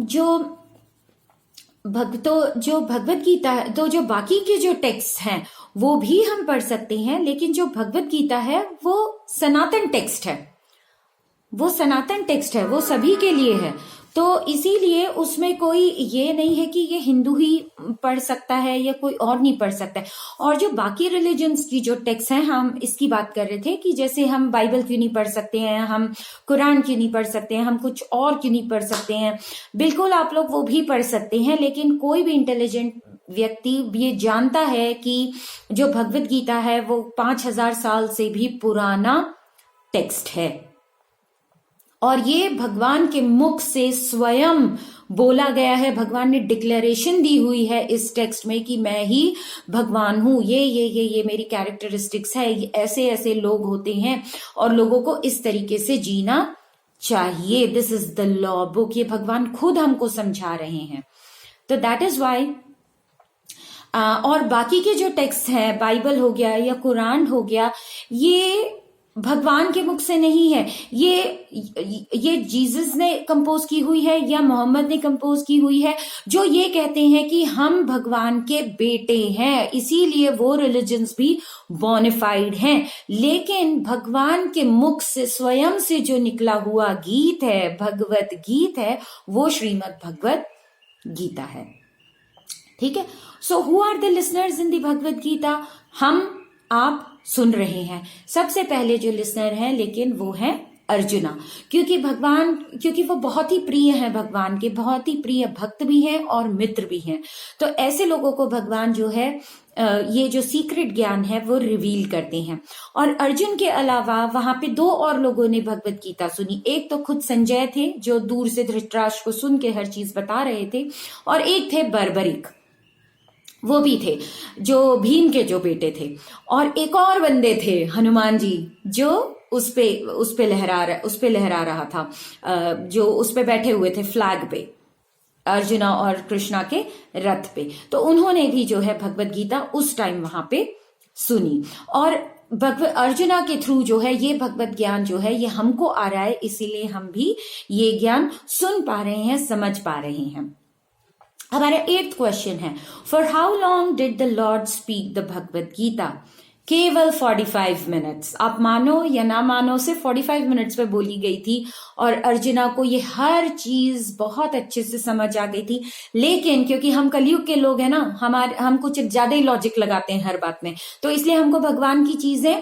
जो भगवत गीता है, तो जो बाकी के जो टेक्स्ट हैं वो भी हम पढ़ सकते हैं, लेकिन जो भगवत गीता है वो सनातन टेक्स्ट है, वो सभी के लिए है। तो इसीलिए उसमें कोई ये नहीं है कि ये हिंदू ही पढ़ सकता है या कोई और नहीं पढ़ सकता है। और जो बाकी रिलीजन्स की जो टेक्स्ट हैं, हम इसकी बात कर रहे थे कि जैसे हम बाइबल क्यों नहीं पढ़ सकते हैं, हम कुरान क्यों नहीं पढ़ सकते हैं, हम कुछ और क्यों नहीं पढ़ सकते हैं। बिल्कुल आप लोग वो भी पढ़ सकते हैं, लेकिन कोई भी इंटेलिजेंट व्यक्ति ये जानता है कि जो भगवत गीता है वो 5000 साल से भी पुराना टेक्स्ट है, और ये भगवान के मुख से स्वयं बोला गया है। भगवान ने डिक्लेरेशन दी हुई है इस टेक्स्ट में कि मैं ही भगवान हूं, ये मेरी कैरेक्टरिस्टिक्स है, ये ऐसे ऐसे लोग होते हैं और लोगों को इस तरीके से जीना चाहिए। This is the law book, ये भगवान खुद हमको समझा रहे हैं। तो दैट इज वाई और बाकी के जो टेक्स्ट है, बाइबल हो गया या कुरान हो गया, ये भगवान के मुख से नहीं है, ये जीसस ने कंपोज की हुई है या मोहम्मद ने कंपोज की हुई है, जो ये कहते हैं कि हम भगवान के बेटे हैं, इसीलिए वो रिलीजन्स भी बोनाफाइड हैं। लेकिन भगवान के मुख से स्वयं से जो निकला हुआ गीत है, भगवत गीत है, वो श्रीमद् भगवत गीता है। ठीक है। So who are the listeners in the Bhagavad Gita? हम आप सुन रहे हैं। सबसे पहले जो लिसनर है, लेकिन वो है अर्जुना, क्योंकि वो बहुत ही प्रिय है भगवान के, बहुत ही प्रिय भक्त भी हैं और मित्र भी हैं। तो ऐसे लोगों को भगवान जो है ये जो सीक्रेट ज्ञान है वो रिवील करते हैं। और अर्जुन के अलावा वहां पे 2 और लोगों ने भगवत गीता सुनी। एक तो खुद संजय थे, जो दूर से धृतराष्ट्र को सुन के हर चीज बता रहे थे, और एक थे बर्बरिक, वो भी थे जो भीम के जो बेटे थे। और एक और बंदे थे हनुमान जी, जो उस पे लहरा रहा था, जो उस पे बैठे हुए थे फ्लैग पे, अर्जुना और कृष्णा के रथ पे। तो उन्होंने भी जो है भगवत गीता उस टाइम वहां पे सुनी। और अर्जुना के थ्रू जो है ये भगवत ज्ञान जो है ये हमको आ रहा है, इसीलिए हम भी ये ज्ञान सुन पा रहे हैं, समझ पा रहे हैं। हमारा 8th क्वेश्चन है, for how long did the lord speak the Bhagavad Gita? केवल 45 मिनट्स। आप मानो या ना मानो, सिर्फ 45 मिनट्स पे बोली गई थी, और अर्जुना को ये हर चीज बहुत अच्छे से समझ आ गई थी। लेकिन क्योंकि हम कलयुग के लोग हैं ना, हम कुछ ज्यादा ही लॉजिक लगाते हैं हर बात में, तो इसलिए हमको भगवान की चीजें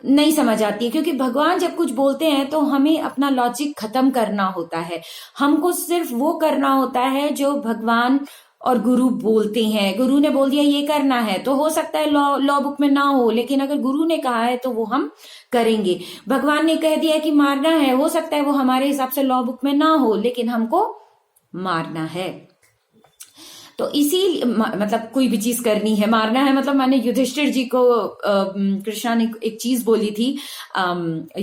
नहीं समझ आती है। क्योंकि भगवान जब कुछ बोलते हैं तो हमें अपना लॉजिक खत्म करना होता है, हमको सिर्फ वो करना होता है जो भगवान और गुरु बोलते हैं। गुरु ने बोल दिया ये करना है, तो हो सकता है लॉ बुक में ना हो, लेकिन अगर गुरु ने कहा है तो वो हम करेंगे। भगवान ने कह दिया कि मारना है, हो सकता है वो हमारे हिसाब से लॉ बुक में ना हो, लेकिन हमको मारना है। तो इसी मतलब कोई भी चीज करनी है, मारना है। मतलब मैंने युधिष्ठिर जी को कृष्णा ने एक चीज बोली थी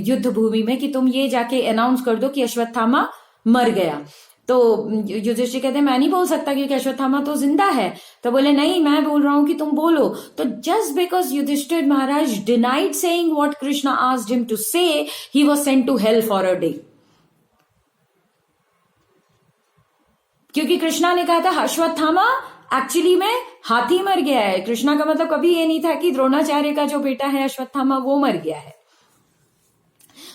युद्ध भूमि में कि तुम ये जाके अनाउंस कर दो कि अश्वत्थामा मर गया। तो युधिष्ठिर कहते हैं मैं नहीं बोल सकता क्योंकि अश्वत्थामा तो जिंदा है। तो बोले नहीं, मैं बोल रहा हूं कि तुम बोलो। तो just because Yudhishthira Maharaj denied saying what Krishna asked him to say, he was sent to hell for a day. क्योंकि कृष्णा ने कहा था अश्वत्थामा एक्चुअली में हाथी मर गया है। कृष्णा का मतलब कभी ये नहीं था कि द्रोणाचार्य का जो बेटा है अश्वत्थामा वो मर गया है।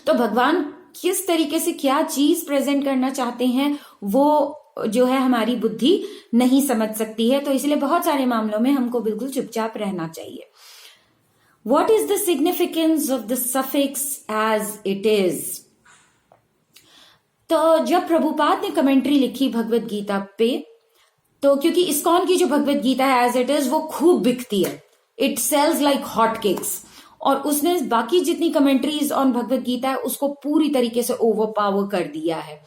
तो भगवान किस तरीके से क्या चीज प्रेजेंट करना चाहते हैं वो जो है हमारी बुद्धि नहीं समझ सकती है। तो इसलिए बहुत सारे मामलों में हमको बिल्कुल चुपचाप रहना चाहिए। What is the significance of the suffix as it is? तो जब प्रभुपाद ने कमेंट्री लिखी भगवत गीता पे, तो क्योंकि इस्कॉन की जो भगवत गीता है एज इट इज वो खूब बिकती है, it sells like hot cakes, और उसने बाकी जितनी कमेंट्रीज ऑन भगवत गीता है उसको पूरी तरीके से ओवर पावर कर दिया है।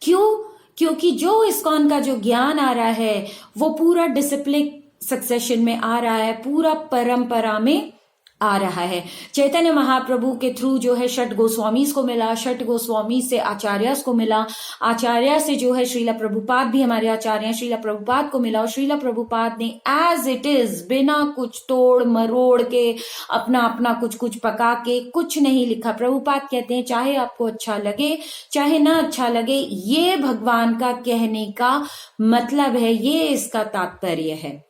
क्यों? क्योंकि जो इस्कॉन का जो ज्ञान आ रहा है वो पूरा डिसिप्लिन सक्सेशन में आ रहा है, पूरा परंपरा में आ रहा है। चैतन्य महाप्रभु के थ्रू जो है षट गोस्वामीज को मिला, षट गोस्वामी से आचार्यस को मिला, आचार्य से जो है श्रीला प्रभुपाद भी हमारे आचार्य हैं, श्रीला प्रभुपाद को मिला, और श्रीला प्रभुपाद ने एज इट इज बिना कुछ तोड़ मरोड़ के अपना अपना कुछ कुछ पका के कुछ नहीं लिखा। प्रभुपाद कहते हैं चाहे आपको अच्छा लगे चाहे ना अच्छा लगे, ये भगवान का कहने का मतलब है, ये इसका तात्पर्य है।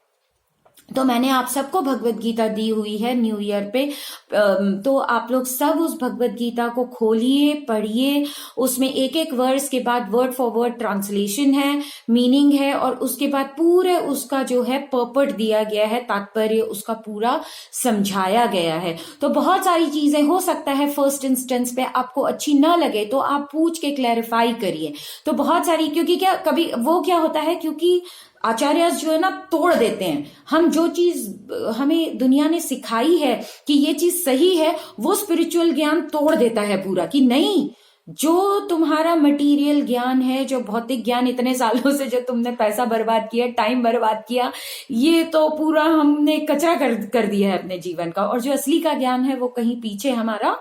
तो मैंने आप सबको भगवत गीता दी हुई है न्यू ईयर पे, तो आप लोग सब उस भगवत गीता को खोलिए, पढ़िए। उसमें एक एक वर्स के बाद वर्ड फॉर वर्ड ट्रांसलेशन है, मीनिंग है, और उसके बाद पूरे उसका जो है पर्पट दिया गया है, तात्पर्य उसका पूरा समझाया गया है। तो बहुत सारी चीजें हो सकता है फर्स्ट इंस्टेंस पे आपको अच्छी ना लगे तो आप पूछ के क्लैरिफाई करिए। तो बहुत सारी, क्योंकि क्या कभी वो क्या होता है, क्योंकि आचार्य जो है ना तोड़ देते हैं। हम जो चीज हमें दुनिया ने सिखाई है कि ये चीज सही है, वो स्पिरिचुअल ज्ञान तोड़ देता है पूरा, कि नहीं, जो तुम्हारा मटेरियल ज्ञान है, जो भौतिक ज्ञान इतने सालों से जो तुमने पैसा बर्बाद किया, टाइम बर्बाद किया, ये तो पूरा हमने कचरा कर दिया है अपने जीवन का, और जो असली का ज्ञान है वो कहीं पीछे हमारा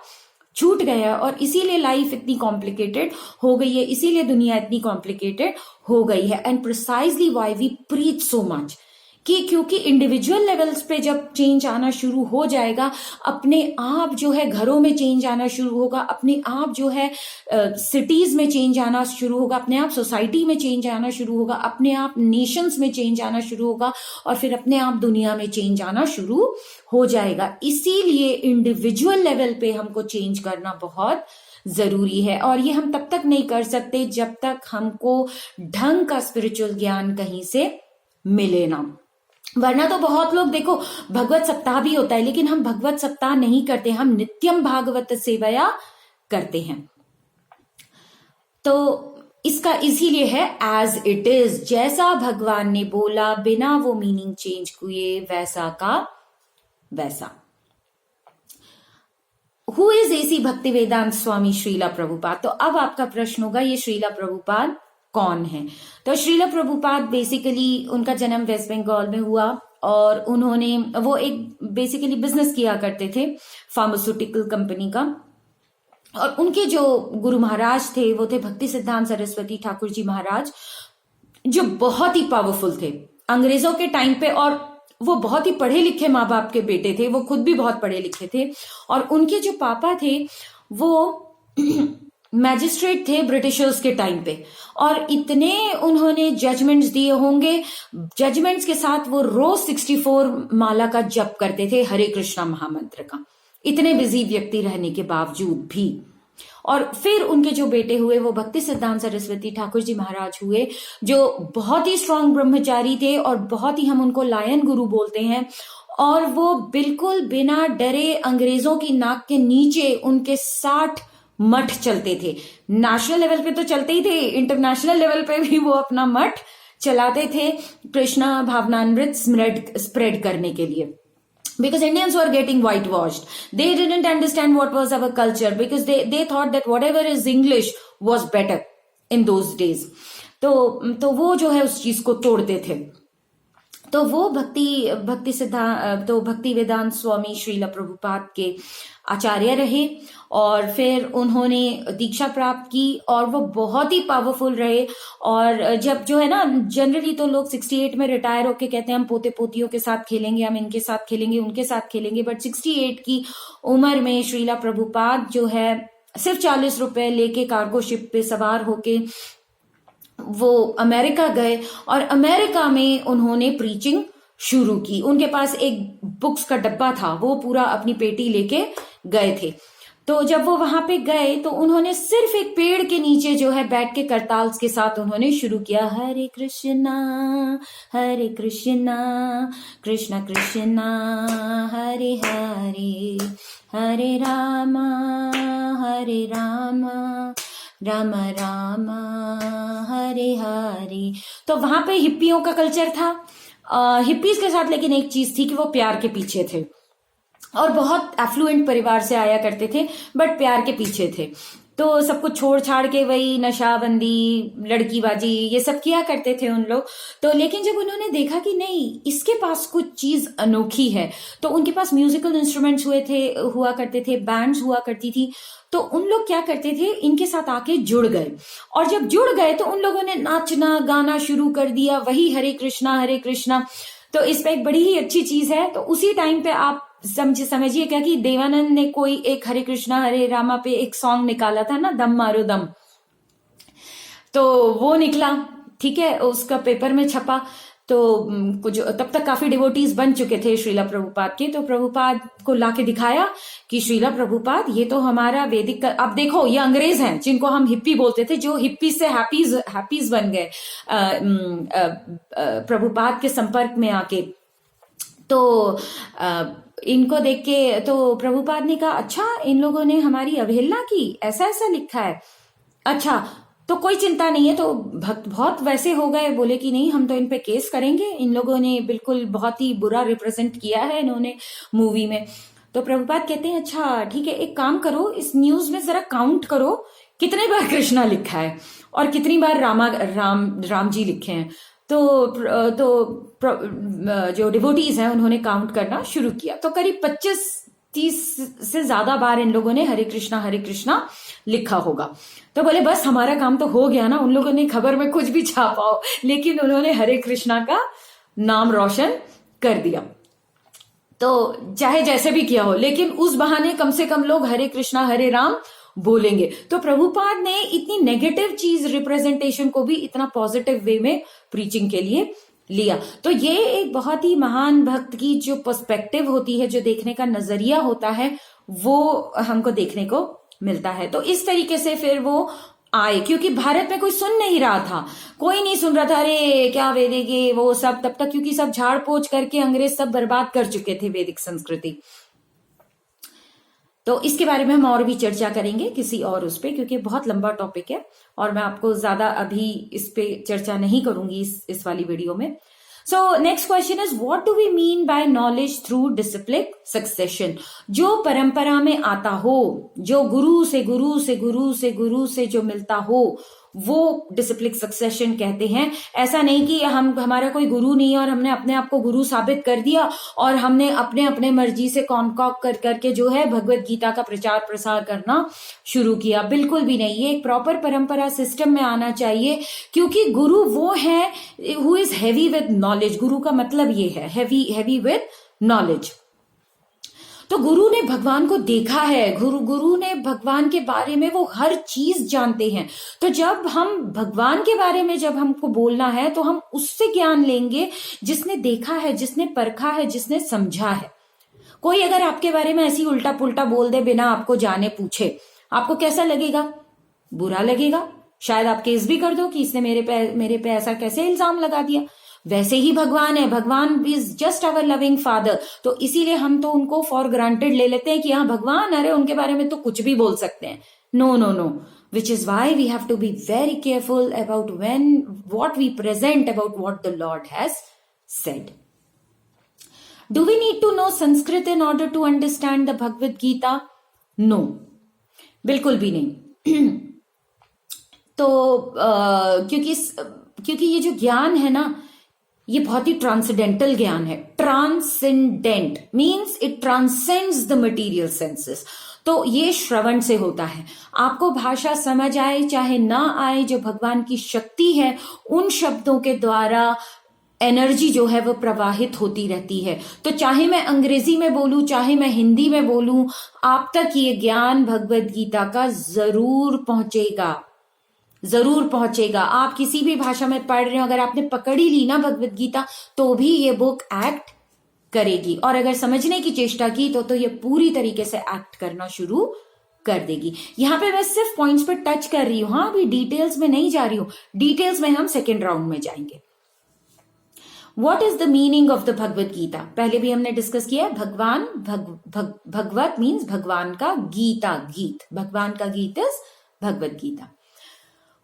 छूट गया। और इसीलिए लाइफ इतनी कॉम्प्लिकेटेड हो गई है, इसीलिए दुनिया इतनी कॉम्प्लिकेटेड हो गई है। And precisely why we preach so much, कि क्योंकि इंडिविजुअल लेवल्स पे जब चेंज आना शुरू हो जाएगा, अपने आप जो है घरों में चेंज आना शुरू होगा, अपने आप जो है सिटीज में चेंज आना शुरू होगा, अपने आप सोसाइटी में चेंज आना शुरू होगा, अपने आप नेशंस में चेंज आना शुरू होगा, और फिर अपने आप दुनिया में चेंज आना शुरू हो जाएगा। इसीलिए इंडिविजुअल लेवल पे हमको चेंज करना बहुत जरूरी है, और ये हम तब तक नहीं कर सकते जब तक हमको ढंग का स्पिरिचुअल ज्ञान कहीं से मिले ना। वरना तो बहुत लोग देखो, भगवत सप्ताह भी होता है, लेकिन हम भगवत सप्ताह नहीं करते, हम नित्यम भागवत सेवया करते हैं। तो इसका इसीलिए है एज इट इज, जैसा भगवान ने बोला, बिना वो मीनिंग चेंज किए, वैसा का वैसा। हु इज एसी भक्ति वेदांत स्वामी श्रीला प्रभुपाद? तो अब आपका प्रश्न होगा, ये श्रीला प्रभुपाद कौन है? तो श्रीला प्रभुपाद बेसिकली, उनका जन्म वेस्ट बंगाल में हुआ, और उन्होंने, वो एक बेसिकली बिजनेस किया करते थे, फार्मास्यूटिकल कंपनी का। और उनके जो गुरु महाराज थे वो थे भक्ति सिद्धांत सरस्वती ठाकुर जी महाराज, जो बहुत ही पावरफुल थे अंग्रेजों के टाइम पे, और वो बहुत ही पढ़े लिखे माँ बाप के बेटे थे, वो खुद भी बहुत पढ़े लिखे थे। और उनके जो पापा थे वो मैजिस्ट्रेट थे ब्रिटिशर्स के टाइम पे, और इतने उन्होंने जजमेंट्स दिए होंगे, जजमेंट्स के साथ वो रोज 64 माला का जप करते थे, हरे कृष्णा महामंत्र का, इतने बिजी व्यक्ति रहने के बावजूद भी। और फिर उनके जो बेटे हुए वो भक्ति सिद्धांत सरस्वती ठाकुर जी महाराज हुए, जो बहुत ही स्ट्रांग ब्रह्मचारी थे, और बहुत ही, हम उनको लायन गुरु बोलते हैं। और वो बिल्कुल बिना डरे अंग्रेजों की नाक के नीचे उनके 60 मठ चलते थे। नेशनल लेवल पे तो चलते ही थे, इंटरनेशनल लेवल पे भी वो अपना मठ चलाते थे, कृष्णा भावनामृत स्प्रेड करने के लिए। Because Indians were getting whitewashed. They didn't understand what was our culture, because they thought that whatever is English was better in those days. तो वो जो है उस चीज को तोड़ते थे। तो वो भक्ति सिद्धांत, तो भक्ति वेदांत स्वामी श्रीला प्रभुपाद के आचार्य रहे, और फिर उन्होंने दीक्षा प्राप्त की, और वो बहुत ही पावरफुल रहे। और जब जो है ना, जनरली तो लोग 68 में रिटायर होके कहते हैं हम पोते पोतियों के साथ खेलेंगे, हम इनके साथ खेलेंगे, उनके साथ खेलेंगे, बट 68 की उम्र में श्रीला प्रभुपाद जो है सिर्फ 40 रुपए लेके कार्गो शिप पे सवार होके वो अमेरिका गए, और अमेरिका में उन्होंने प्रीचिंग शुरू की। उनके पास एक बुक्स का डब्बा था, वो पूरा अपनी पेटी लेके गए थे। तो जब वो वहां पे गए तो उन्होंने सिर्फ एक पेड़ के नीचे जो है बैठ के करताल के साथ उन्होंने शुरू किया, हरे कृष्णा कृष्ण कृष्णा हरे हरे, हरे रामा राम राम हरे हरे। तो वहां पे हिप्पियों का कल्चर था, हिप्पीज के साथ, लेकिन एक चीज थी कि वो प्यार के पीछे थे, और बहुत एफ्लुएंट परिवार से आया करते थे, बट प्यार के पीछे थे। तो सब कुछ छोड़ छाड़ के वही नशाबंदी, लड़कीबाजी, ये सब किया करते थे उन लोग। तो लेकिन जब उन्होंने देखा कि नहीं, इसके पास कुछ चीज अनोखी है, तो उनके पास म्यूजिकल इंस्ट्रूमेंट्स हुआ करते थे, बैंड्स हुआ करती थी, तो उन लोग क्या करते थे, इनके साथ आके जुड़ गए। और जब जुड़ गए तो उन लोगों ने नाचना गाना शुरू कर दिया, वही हरे कृष्णा। तो इस पे एक बड़ी ही अच्छी चीज है। तो उसी टाइम पे आप समझिए क्या कि देवानंद ने कोई एक हरे कृष्णा हरे रामा पे एक सॉन्ग निकाला था ना, दम मारो दम, तो वो निकला, ठीक है, उसका पेपर में छपा। तो कुछ तब तक काफी डिवोटीज बन चुके थे श्रीला प्रभुपाद के, तो प्रभुपाद को लाके दिखाया कि श्रीला प्रभुपाद ये तो हमारा वैदिक अब देखो, ये अंग्रेज हैं जिनको हम हिप्पी बोलते थे, जो हिप्पी से हैप्पीज बन गए प्रभुपाद के संपर्क में आके। तो इनको देख के तो प्रभुपाद ने कहा, अच्छा इन लोगों ने हमारी अवहेलना की, ऐसा ऐसा लिखा है, अच्छा तो कोई चिंता नहीं है। तो भक्त बहुत वैसे हो गए, बोले कि नहीं हम तो इन पे केस करेंगे, इन लोगों ने बिल्कुल बहुत ही बुरा रिप्रेजेंट किया है इन्होंने मूवी में। तो प्रभुपाद कहते हैं, अच्छा ठीक है, एक काम करो, इस न्यूज में जरा काउंट करो कितने बार कृष्णा लिखा है और कितनी बार राम जी लिखे हैं। तो जो डिवोटीज हैं उन्होंने काउंट करना शुरू किया, तो करीब 25-30 से ज्यादा बार इन लोगों ने हरे कृष्णा लिखा होगा। तो बोले बस हमारा काम तो हो गया ना, उन लोगों ने खबर में कुछ भी छापा हो, लेकिन उन्होंने हरे कृष्णा का नाम रोशन कर दिया। तो चाहे जैसे भी किया हो, लेकिन उस बहाने कम से कम लोग हरे कृष्णा हरे राम बोलेंगे। तो प्रभुपाद ने इतनी नेगेटिव चीज रिप्रेजेंटेशन को भी इतना पॉजिटिव वे में प्रीचिंग के लिए लिया। तो ये एक बहुत ही महान भक्त की जो पर्सपेक्टिव होती है, जो देखने का नजरिया होता है, वो हमको देखने को मिलता है। तो इस तरीके से फिर वो आए, क्योंकि भारत में कोई सुन नहीं रहा था, कोई नहीं सुन रहा था, अरे क्या वैदिक वो सब, तब तक क्योंकि सब झाड़ पोछ करके अंग्रेज सब बर्बाद कर चुके थे वैदिक संस्कृति। तो इसके बारे में हम और भी चर्चा करेंगे किसी और उस पे, क्योंकि बहुत लंबा टॉपिक है और मैं आपको ज्यादा अभी इस पे चर्चा नहीं करूंगी इस वाली वीडियो में। So next question is, what do we mean by knowledge through discipline succession? जो परंपरा में आता हो, जो गुरु से जो मिलता हो, वो डिसिप्लिन सक्सेशन कहते हैं। ऐसा नहीं कि हमारा कोई गुरु नहीं है और हमने अपने आप को गुरु साबित कर दिया और हमने अपने मर्जी से कॉन्कॉक करके जो है भगवत गीता का प्रचार प्रसार करना शुरू किया। बिल्कुल भी नहीं, ये एक प्रॉपर परंपरा सिस्टम में आना चाहिए, क्योंकि गुरु वो है who is heavy with knowledge. गुरु का मतलब ये है हैवी विद नॉलेज। तो गुरु ने भगवान को देखा है, गुरु ने भगवान के बारे में वो हर चीज जानते हैं। तो जब हम भगवान के बारे में जब हमको बोलना है, तो हम उससे ज्ञान लेंगे जिसने देखा है, जिसने परखा है, जिसने समझा है। कोई अगर आपके बारे में ऐसी उल्टा पुल्टा बोल दे बिना आपको जाने पूछे, आपको कैसा लगेगा? बुरा लगेगा, शायद आप केस भी कर दो कि इसने मेरे पे ऐसा कैसे इल्जाम लगा दिया। वैसे ही भगवान है, भगवान is just our loving father. तो इसीलिए हम तो उनको फॉर ग्रांटेड ले लेते हैं कि हाँ भगवान, अरे उनके बारे में तो कुछ भी बोल सकते हैं। No, which is why we have to be very careful about what we present about what the Lord has said. Do we need to know Sanskrit in order to understand the Bhagavad Gita? No, बिल्कुल भी नहीं। तो क्योंकि ये जो ज्ञान है ना, ये बहुत ही ट्रांसेंडेंटल ज्ञान है। Transcendent means it transcends the material senses. तो ये श्रवण से होता है। आपको भाषा समझ आए चाहे ना आए, जो भगवान की शक्ति है, उन शब्दों के द्वारा एनर्जी जो है वो प्रवाहित होती रहती है। तो चाहे मैं अंग्रेजी में बोलूं, चाहे मैं हिंदी में बोलूं, आप तक ये ज्ञान भगवद गीता का जरूर पहुंचेगा। आप किसी भी भाषा में पढ़ रहे हो, अगर आपने पकड़ ही ली ना भगवद गीता, तो भी ये बुक एक्ट करेगी। और अगर समझने की चेष्टा की तो ये पूरी तरीके से एक्ट करना शुरू कर देगी। यहां पे मैं सिर्फ पॉइंट्स पे टच कर रही हूं, हाँ अभी डिटेल्स में नहीं जा रही हूं। डिटेल्स में हम सेकेंड राउंड में जाएंगे। What is the meaning of the Bhagavad Gita? पहले भी हमने डिस्कस किया है। भगवत मीन्स भगवान का, गीता गीत, भगवान का गीत is Bhagavad Gita.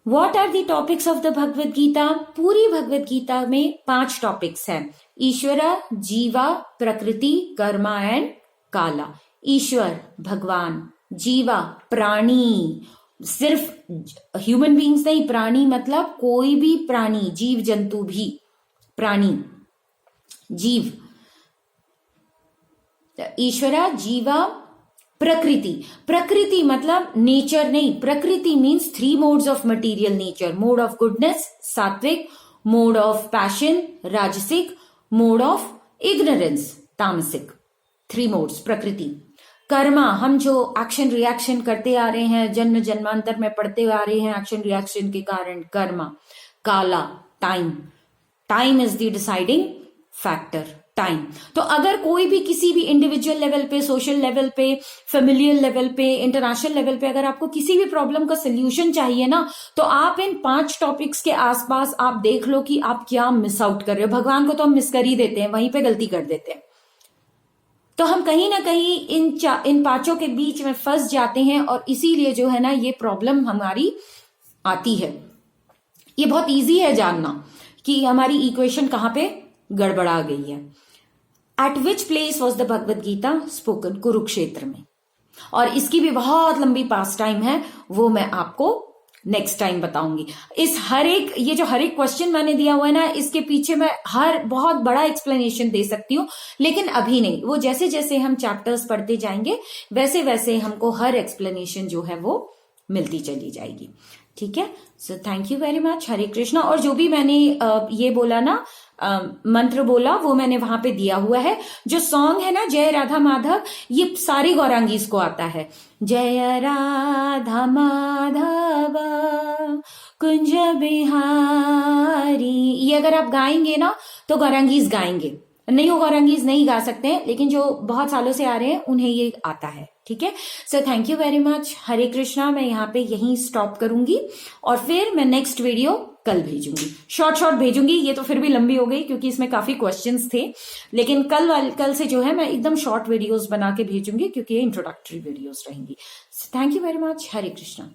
What are the topics of the Bhagavad Gita? पूरी भगवद गीता में 5 टॉपिक्स हैं। ईश्वरा, जीवा, प्रकृति, कर्मा एंड काला। ईश्वर भगवान, जीवा प्राणी सिर्फ ह्यूमन बीइंग्स नहीं, प्राणी मतलब कोई भी प्राणी, जीव जंतु भी, प्राणी जीव, ईश्वरा जीवा प्रकृति। प्रकृति मतलब नेचर नहीं, प्रकृति means 3 modes of material nature, mode of goodness सात्विक, मोड ऑफ पैशन राजसिक, मोड ऑफ इग्नोरेंस तामसिक, 3 मोड्स प्रकृति। कर्मा, हम जो एक्शन रिएक्शन करते आ रहे हैं, जन्म जन्मांतर में पढ़ते आ रहे हैं एक्शन रिएक्शन के कारण, कर्मा। काला, time, time is the deciding factor, time. तो अगर कोई भी किसी भी इंडिविजुअल लेवल पे, सोशल लेवल पे, फेमिलियल लेवल पे, इंटरनेशनल लेवल पे अगर आपको किसी भी प्रॉब्लम का सोल्यूशन चाहिए ना, तो आप इन 5 टॉपिक्स के आसपास आप देख लो कि आप क्या मिस आउट कर रहे हो। भगवान को तो हम मिस कर ही देते हैं, वहीं पे गलती कर देते हैं। तो हम कहीं ना कहीं इन 5 के बीच में फंस जाते हैं और इसीलिए जो है ना ये प्रॉब्लम हमारी आती है। ये बहुत इजी है जानना कि हमारी इक्वेशन कहां पे गड़बड़ा गई है। At which place was the Bhagavad Gita spoken? Kurukshetra में। और इसकी भी बहुत लंबी पास टाइम है, वो मैं आपको नेक्स्ट टाइम बताऊंगी। ये जो हर एक क्वेश्चन मैंने दिया हुआ है ना, इसके पीछे मैं बहुत बड़ा एक्सप्लेनेशन दे सकती हूँ, लेकिन अभी नहीं। वो जैसे जैसे हम चैप्टर्स पढ़ते जाएंगे वैसे वैसे हमको हर एक्सप्लेनेशन जो है वो मिलती चली जाएगी। ठीक है, so thank you very much. Hare Krishna. और जो भी मैंने ये बोला ना, मंत्र बोला, वो मैंने वहां पे दिया हुआ है। जो सॉन्ग है ना जय राधा माधव, ये सारी गौरांगीज को आता है। जय राधा माधव कुंज बिहारी, ये अगर आप गाएंगे ना तो गौरांगीज गाएंगे, नहीं हो गौरांगीज नहीं गा सकते हैं, लेकिन जो बहुत सालों से आ रहे हैं उन्हें ये आता है। ठीक है, so thank you very much. Hare Krishna. मैं यहाँ पे यहीं स्टॉप करूंगी और फिर मैं नेक्स्ट वीडियो कल भेजूंगी, शॉर्ट भेजूंगी। ये तो फिर भी लंबी हो गई क्योंकि इसमें काफी क्वेश्चंस थे, लेकिन कल से जो है मैं एकदम शॉर्ट वीडियोस बना के भेजूंगी क्योंकि ये इंट्रोडक्टरी वीडियोस रहेंगी। Thank you very much. Hare Krishna.